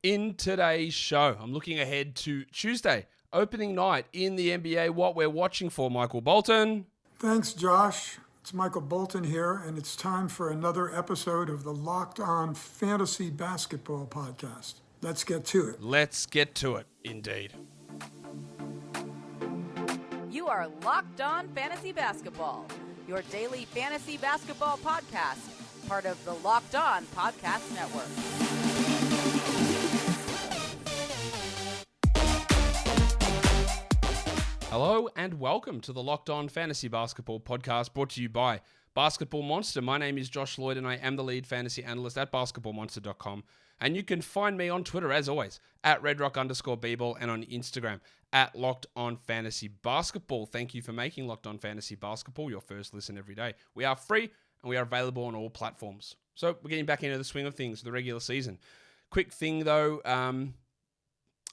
In today's show, I'm looking ahead to Tuesday, opening night in the NBA, what we're watching for, Michael Bolton. Thanks, Josh. It's Michael Bolton here, and it's time for another episode of the Locked On Fantasy Basketball Podcast. Let's get to it. Let's get to it, indeed. You are Locked On Fantasy Basketball, your daily fantasy basketball podcast, part of the Locked On Podcast Network. Hello and welcome to the Locked On Fantasy Basketball Podcast, brought to you by Basketball Monster. My name is Josh Lloyd and I am the lead fantasy analyst at basketballmonster.com. And you can find me on Twitter, as always, at redrock_bball and on Instagram at Locked On Fantasy Basketball. Thank you for making Locked On Fantasy Basketball your first listen every day. We are free and we are available on all platforms. So we're getting back into the swing of things for the regular season. Quick thing though,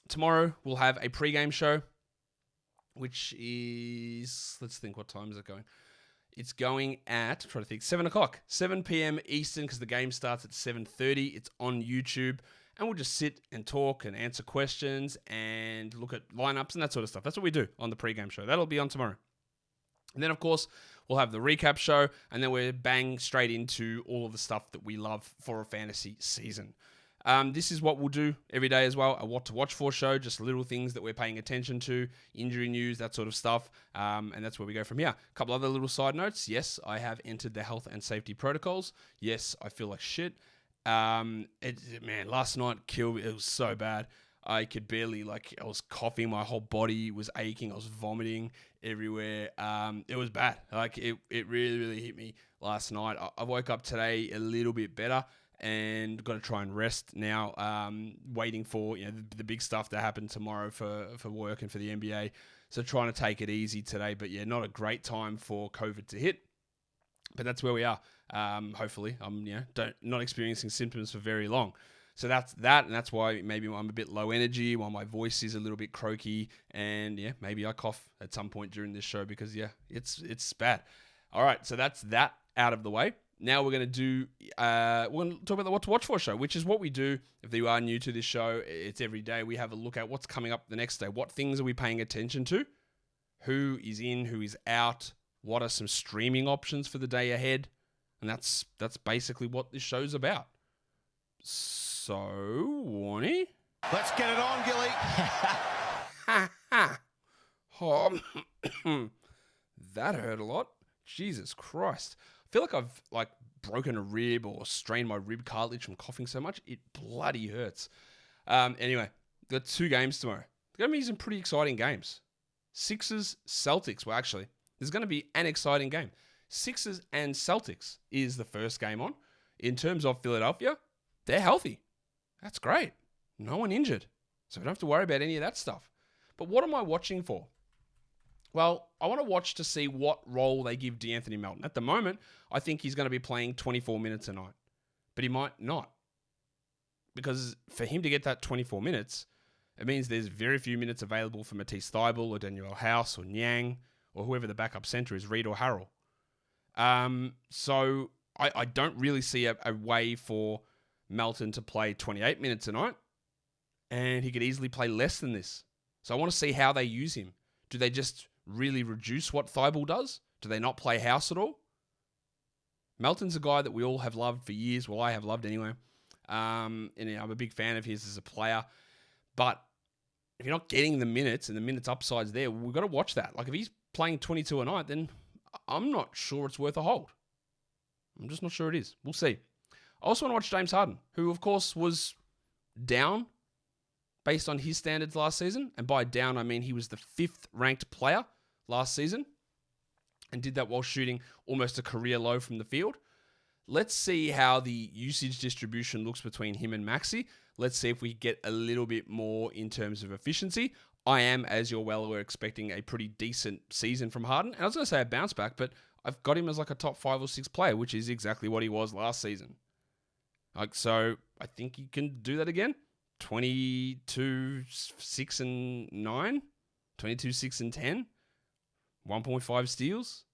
tomorrow we'll have a pregame show, which is, let's think, what time is it going? It's going at, I'm trying to think, 7 o'clock, 7 p.m. Eastern, because the game starts at 7:30. It's on YouTube, and we'll just sit and talk and answer questions and look at lineups and that sort of stuff. That's what we do on the pregame show. That'll be on tomorrow. And then, of course, we'll have the recap show, and then we're bang straight into all of the stuff that we love for a fantasy season. This is what we'll do every day as well, a what to watch for show, just little things that we're paying attention to, injury news, that sort of stuff, and that's where we go from here. A couple other little side notes. Yes, I have entered the health and safety protocols. Yes, I feel like shit. Man, last night killed me. It was so bad. I could barely, I was coughing, my whole body was aching, I was vomiting everywhere. It was bad. It really, really hit me last night. I woke up today a little bit better, and got to try and rest now, waiting for the big stuff to happen tomorrow for work and for the NBA. So trying to take it easy today, but yeah, not a great time for COVID to hit. But that's where we are. Hopefully, I'm not experiencing symptoms for very long. So that's that, and that's why maybe I'm a bit low energy, why my voice is a little bit croaky, and yeah, maybe I cough at some point during this show because it's bad. All right, so that's that out of the way. Now we're going to talk about the What to Watch For show, which is what we do. If you are new to this show, it's every day. We have a look at what's coming up the next day. What things are we paying attention to? Who is in, who is out? What are some streaming options for the day ahead? And that's basically what this show's about. So, Warnie? Let's get it on, Gilly. That hurt a lot. Jesus Christ. I feel like I've broken a rib or strained my rib cartilage from coughing so much. It bloody hurts. Anyway, got 2 games tomorrow. There's going to be some pretty exciting games. Sixers, Celtics. Well, actually, there's going to be an exciting game. Sixers and Celtics is the first game on. In terms of Philadelphia, they're healthy. That's great. No one injured. So we don't have to worry about any of that stuff. But what am I watching for? Well, I want to watch to see what role they give DeAnthony Melton. At the moment, I think he's going to be playing 24 minutes a night. But he might not. Because for him to get that 24 minutes, it means there's very few minutes available for Matisse Thybulle or Daniel House or Nyang or whoever the backup center is, Reed or Harrell. So I don't really see a way for Melton to play 28 minutes a night. And he could easily play less than this. So I want to see how they use him. Do they just really reduce what Thybulle does? Do they not play house at all? Melton's a guy that we all have loved for years. Well, I have loved anyway. And I'm a big fan of his as a player. But if you're not getting the minutes and the minutes upsides there, we've got to watch that. If he's playing 22 a night, then I'm not sure it's worth a hold. I'm just not sure it is. We'll see. I also want to watch James Harden, who, of course, was down based on his standards last season. And by down, I mean he was the 5th ranked player last season and did that while shooting almost a career low from the field. Let's see how the usage distribution looks between him and Maxey. Let's see if we get a little bit more in terms of efficiency. I am, as you're well aware, expecting a pretty decent season from Harden. And I was going to say a bounce back, but I've got him as a top 5 or 6 player, which is exactly what he was last season. So I think he can do that again. 22, 6 and 9, 22, 6 and 10, 1.5 steals.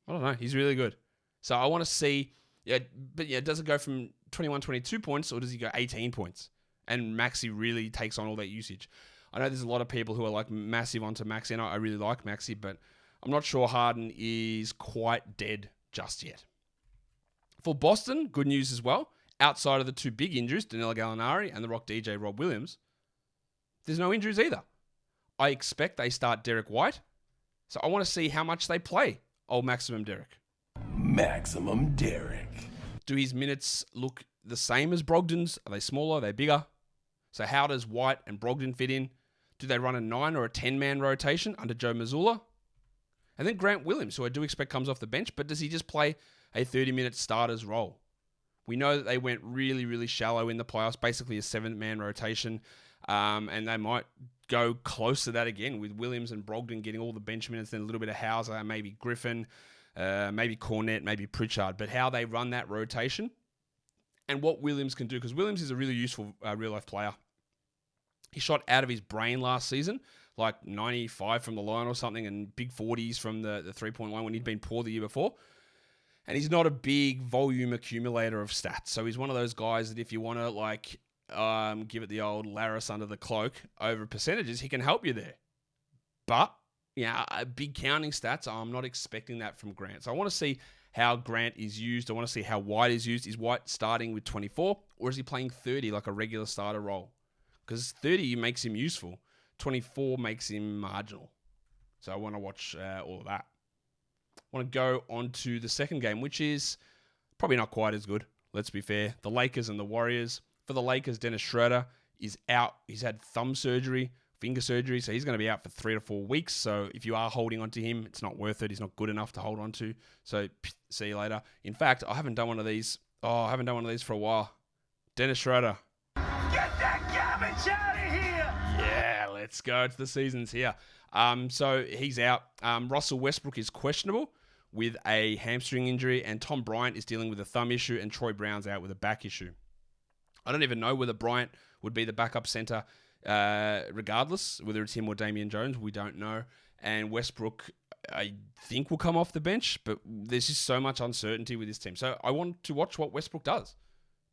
I don't know. He's really good. So I want to see, does it go from 21, 22 points or does he go 18 points And Maxey really takes on all that usage. I know there's a lot of people who are like massive onto Maxey, and I really like Maxey, but I'm not sure Harden is quite dead just yet. For Boston, good news as well. Outside of the two big injuries, Danilo Gallinari and the Rock DJ Rob Williams, there's no injuries either. I expect they start Derek White, so I want to see how much they play old Maximum Derek. Maximum Derek. Do his minutes look the same as Brogdon's? Are they smaller? Are they bigger? So how does White and Brogdon fit in? Do they run a 9 or a 10-man rotation under Joe Mazzulla? And then Grant Williams, who I do expect comes off the bench, but does he just play a 30-minute starter's role? We know that they went really, really shallow in the playoffs, basically a 7-man rotation, and they might go close to that again with Williams and Brogdon getting all the bench minutes, then a little bit of Hauser, maybe Griffin, maybe Cornette, maybe Pritchard. But how they run that rotation and what Williams can do, because Williams is a really useful real-life player. He shot out of his brain last season, like 95 from the line or something, and big 40s from the three-point line when he'd been poor the year before. And he's not a big volume accumulator of stats. So he's one of those guys that if you want to give it the old Laris under the cloak over percentages, he can help you there. But, big counting stats, I'm not expecting that from Grant. So I want to see how Grant is used. I want to see how White is used. Is White starting with 24 or is he playing 30 like a regular starter role? Because 30 makes him useful. 24 makes him marginal. So I want to watch all of that. I want to go on to the second game, which is probably not quite as good. Let's be fair. The Lakers and the Warriors. For the Lakers, Dennis Schroeder is out. He's had thumb surgery, finger surgery, so he's going to be out for 3 to 4 weeks. So if you are holding on to him, it's not worth it. He's not good enough to hold on to. So see you later. In fact, I haven't done one of these. I haven't done one of these for a while. Dennis Schroeder. Get that garbage out of here! Yeah, let's go. It's the season's here. So he's out. Russell Westbrook is questionable with a hamstring injury, and Tom Bryant is dealing with a thumb issue, and Troy Brown's out with a back issue. I don't even know whether Bryant would be the backup center regardless, whether it's him or Damian Jones. We don't know. And Westbrook, I think, will come off the bench, but there's just so much uncertainty with this team. So I want to watch what Westbrook does.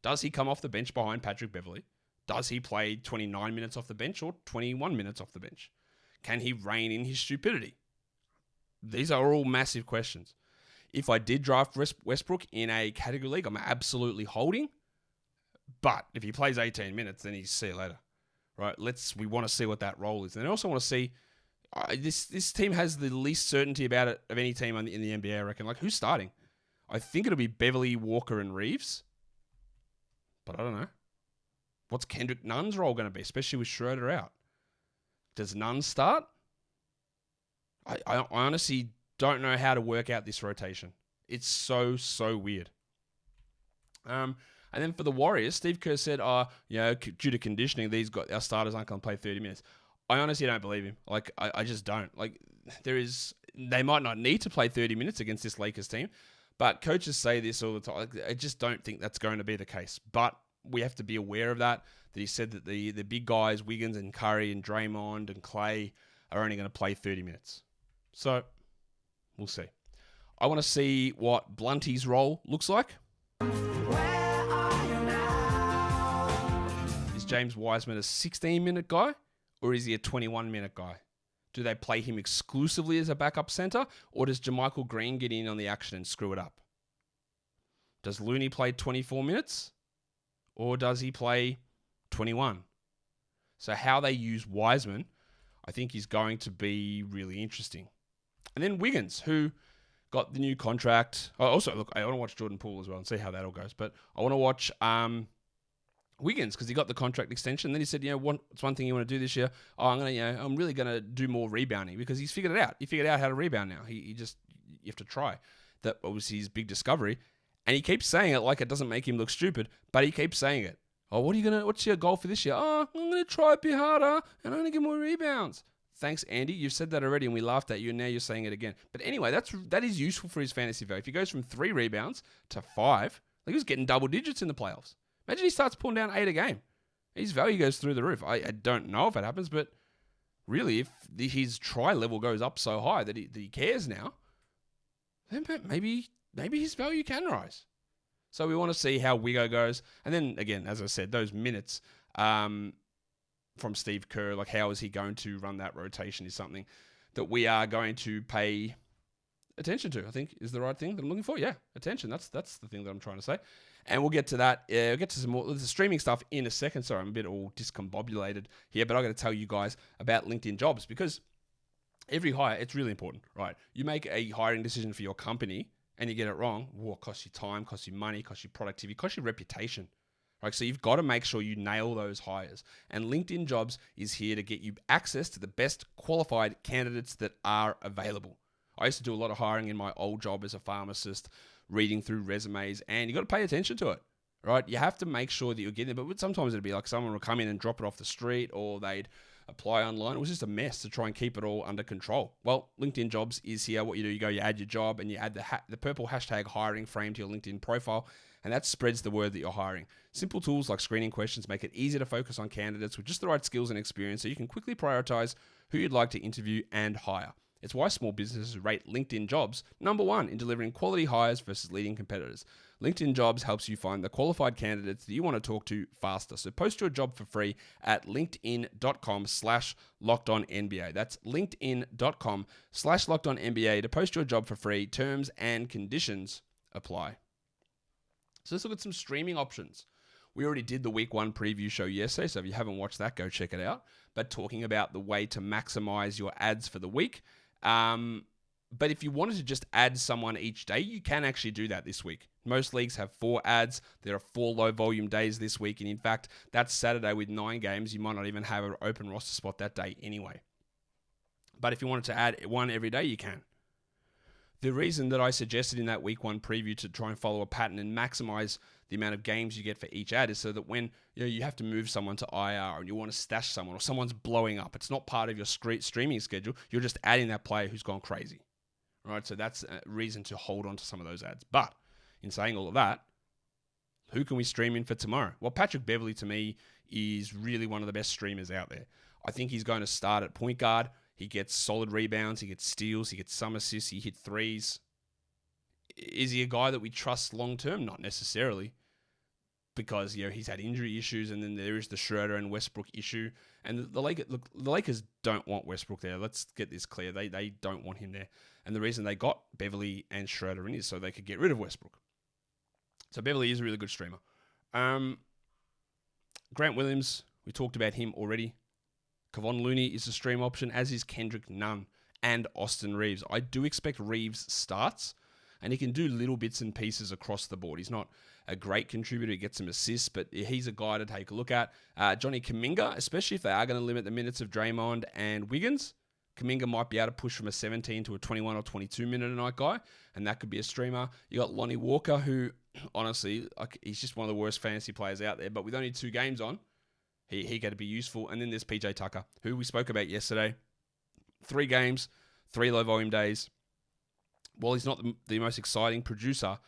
Does he come off the bench behind Patrick Beverley? Does he play 29 minutes off the bench or 21 minutes off the bench? Can he rein in his stupidity? These are all massive questions. If I did draft Westbrook in a category league, I'm absolutely holding. But if he plays 18 minutes, then he's see you later. Right? We want to see what that role is. And I also want to see this team has the least certainty about it of any team in the NBA, I reckon. Like, who's starting? I think it'll be Beverly, Walker, and Reeves. But I don't know. What's Kendrick Nunn's role going to be, especially with Schroeder out? Does Nunn start? I honestly don't know how to work out this rotation. It's so weird. And then for the Warriors, Steve Kerr said, due to conditioning, our starters aren't going to play 30 minutes. I honestly don't believe him. Like, I just don't. Like, they might not need to play 30 minutes against this Lakers team, but coaches say this all the time. Like, I just don't think that's going to be the case. But we have to be aware of that he said that the big guys, Wiggins and Curry and Draymond and Clay, are only going to play 30 minutes. So, we'll see. I want to see what Blunty's role looks like. Is James Wiseman a 16-minute guy, or is he a 21-minute guy? Do they play him exclusively as a backup center, or does JaMychal Green get in on the action and screw it up? Does Looney play 24 minutes, or does he play 21? So how they use Wiseman, I think, is going to be really interesting. And then Wiggins, who got the new contract. Also, look, I want to watch Jordan Poole as well and see how that all goes. But I want to watch Wiggins because he got the contract extension. And then he said, what's one thing you want to do this year? I'm really going to do more rebounding because he's figured it out. He figured out how to rebound now. You have to try. That was his big discovery. And he keeps saying it like it doesn't make him look stupid, but he keeps saying it. What's your goal for this year? I'm going to try a bit harder and I'm going to get more rebounds. Thanks, Andy. You've said that already and we laughed at you and now you're saying it again. But anyway, that is useful for his fantasy value. If he goes from 3 rebounds to 5, like he was getting double digits in the playoffs. Imagine he starts pulling down 8 a game. His value goes through the roof. I don't know if it happens, but really, if his try level goes up so high that he cares now, then maybe his value can rise. So we want to see how Wiggo goes. And then, again, as I said, those minutes from Steve Kerr. Like, how is he going to run that rotation is something that we are going to pay attention to, I think, is the right thing that I'm looking for. Yeah, attention. That's the thing that I'm trying to say. And we'll get to that. We'll get to some more the streaming stuff in a second. Sorry, I'm a bit all discombobulated here, but I got to tell you guys about LinkedIn Jobs, because every hire, it's really important, right? You make a hiring decision for your company and you get it wrong, it costs you time, costs you money, costs you productivity, costs you reputation. Right? So you've got to make sure you nail those hires. And LinkedIn Jobs is here to get you access to the best qualified candidates that are available. I used to do a lot of hiring in my old job as a pharmacist, reading through resumes, and you got to pay attention to it, right? You have to make sure that you're getting it, but sometimes it'd be like someone will come in and drop it off the street, or they'd apply online. It was just a mess to try and keep it all under control. Well, LinkedIn Jobs is here. What you do, you add your job, and you add the purple hashtag hiring frame to your LinkedIn profile, and that spreads the word that you're hiring. Simple tools like screening questions make it easy to focus on candidates with just the right skills and experience, so you can quickly prioritize who you'd like to interview and hire. It's why small businesses rate LinkedIn Jobs #1 in delivering quality hires versus leading competitors. LinkedIn Jobs helps you find the qualified candidates that you want to talk to faster. So post your job for free at linkedin.com/LockedOnNBA. That's linkedin.com/LockedOnNBA to post your job for free. Terms and conditions apply. So let's look at some streaming options. We already did the week 1 preview show yesterday, so if you haven't watched that, go check it out. But talking about the way to maximize your ads for the week. But if you wanted to just add someone each day, you can actually do that this week. Most leagues have 4 ads. There are 4 low volume days this week. And in fact, that's Saturday with 9 games. You might not even have an open roster spot that day anyway. But if you wanted to add one every day, you can. The reason that I suggested in that week 1 preview to try and follow a pattern and maximize the amount of games you get for each ad is so that when you have to move someone to IR and you want to stash someone, or someone's blowing up, it's not part of your streaming schedule. You're just adding that player who's gone crazy. Right? So that's a reason to hold on to some of those ads. But in saying all of that, who can we stream in for tomorrow? Well, Patrick Beverley, to me, is really one of the best streamers out there. I think he's going to start at point guard. He gets solid rebounds. He gets steals. He gets some assists. He hit threes. Is he a guy that we trust long-term? Not necessarily, because he's had injury issues, and then there is the Schroeder and Westbrook issue. And the Lakers don't want Westbrook there. Let's get this clear. They don't want him there. And the reason they got Beverley and Schroeder in is so they could get rid of Westbrook. So Beverley is a really good streamer. Grant Williams, we talked about him already. Kevon Looney is a stream option, as is Kendrick Nunn and Austin Reeves. I do expect Reeves starts, and he can do little bits and pieces across the board. He's not a great contributor. He gets some assists, but he's a guy to take a look at. Johnny Kuminga, especially if they are going to limit the minutes of Draymond and Wiggins, Kuminga might be able to push from a 17 to a 21 or 22 minute a night guy, and that could be a streamer. You got Lonnie Walker, who honestly, he's just one of the worst fantasy players out there, but with only 2 games on, he got to be useful. And then there's PJ Tucker, who we spoke about yesterday. 3 games, 3 low volume days. While he's not the most exciting producer,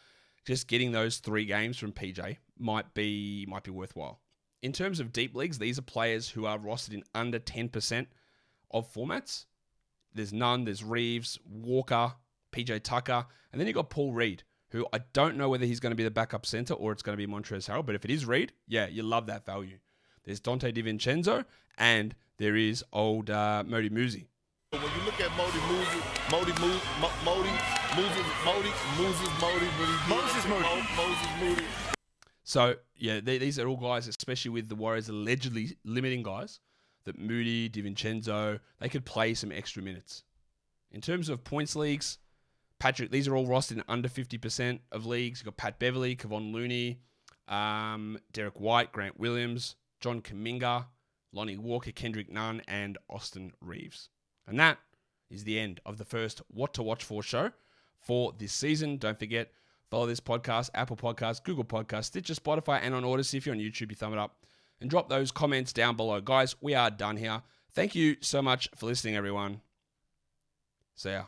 just getting those 3 games from PJ might be worthwhile. In terms of deep leagues, these are players who are rostered in under 10% of formats. There's Nunn, there's Reeves, Walker, PJ Tucker, and then you got Paul Reed, who I don't know whether he's going to be the backup center or it's going to be Montrezl Harrell, but if it is Reed, yeah, you love that value. There's Dante DiVincenzo, and there is old Modi Muzi. When you look at Moses Moody. So, yeah, these are all guys, especially with the Warriors allegedly limiting guys, that Moody, DiVincenzo, they could play some extra minutes. In terms of points leagues, Patrick, these are all rostered in under 50% of leagues. You've got Pat Beverley, Kevon Looney, Derek White, Grant Williams, John Kuminga, Lonnie Walker, Kendrick Nunn, and Austin Reeves. And that is the end of the first What to Watch For show for this season. Don't forget, follow this podcast, Apple Podcasts, Google Podcasts, Stitcher, Spotify, and on Odyssey. If you're on YouTube, you thumb it up. And drop those comments down below. Guys, we are done here. Thank you so much for listening, everyone. See ya.